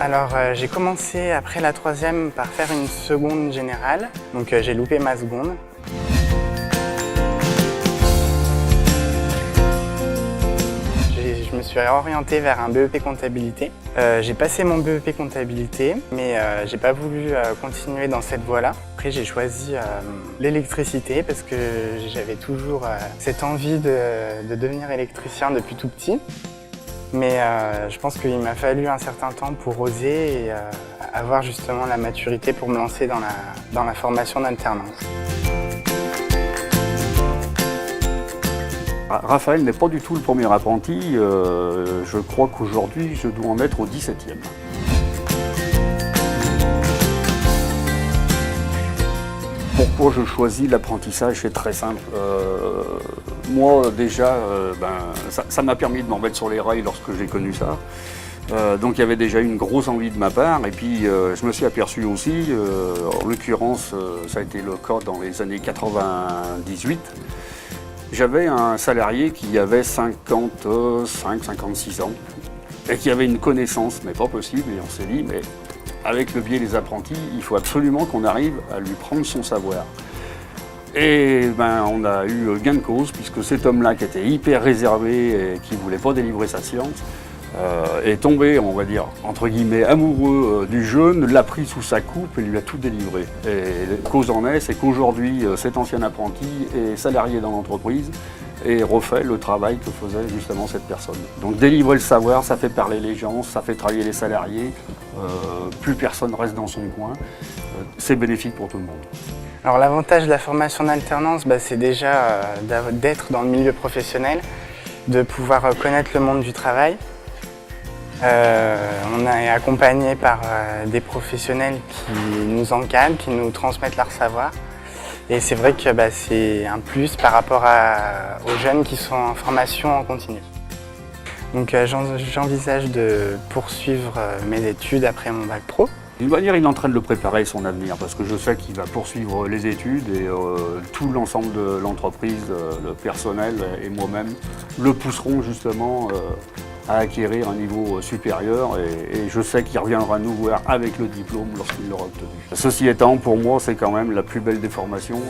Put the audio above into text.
Alors j'ai commencé après la troisième par faire une seconde générale, donc j'ai loupé ma seconde. Je me suis orienté vers un BEP comptabilité. J'ai passé mon BEP comptabilité, mais j'ai pas voulu continuer dans cette voie-là. Après j'ai choisi l'électricité parce que j'avais toujours cette envie de devenir électricien depuis tout petit. Mais je pense qu'il m'a fallu un certain temps pour oser et avoir justement la maturité pour me lancer dans la formation d'alternance. Raphaël n'est pas du tout le premier apprenti. Je crois qu'aujourd'hui, je dois en être au 17e. Pourquoi je choisis l'apprentissage? C'est très simple. Moi, déjà, ça m'a permis de m'en mettre sur les rails lorsque j'ai connu ça. Donc il y avait déjà une grosse envie de ma part. Et puis je me suis aperçu aussi, en l'occurrence, ça a été le cas dans les années 98. J'avais un salarié qui avait 55-56 ans et qui avait une connaissance, mais pas possible. Et on s'est dit, mais avec le biais des apprentis, il faut absolument qu'on arrive à lui prendre son savoir. Et on a eu gain de cause, puisque cet homme-là, qui était hyper réservé et qui ne voulait pas délivrer sa science, est tombé, on va dire, entre guillemets, amoureux du jeune, l'a pris sous sa coupe et lui a tout délivré. Et cause en est, c'est qu'aujourd'hui, cet ancien apprenti est salarié dans l'entreprise et refait le travail que faisait justement cette personne. Donc délivrer le savoir, ça fait parler les gens, ça fait travailler les salariés, plus personne reste dans son coin, c'est bénéfique pour tout le monde. Alors l'avantage de la formation d'alternance, c'est déjà d'être dans le milieu professionnel, de pouvoir connaître le monde du travail. On est accompagné par des professionnels qui nous encadrent, qui nous transmettent leur savoir. Et c'est vrai que c'est un plus par rapport aux jeunes qui sont en formation en continu. Donc j'envisage de poursuivre mes études après mon bac pro. D'une manière, il est en train de le préparer son avenir, parce que je sais qu'il va poursuivre les études et tout l'ensemble de l'entreprise, le personnel et moi-même le pousseront justement à acquérir un niveau supérieur et je sais qu'il reviendra nous voir avec le diplôme lorsqu'il l'aura obtenu. Ceci étant, pour moi, c'est quand même la plus belle des formations.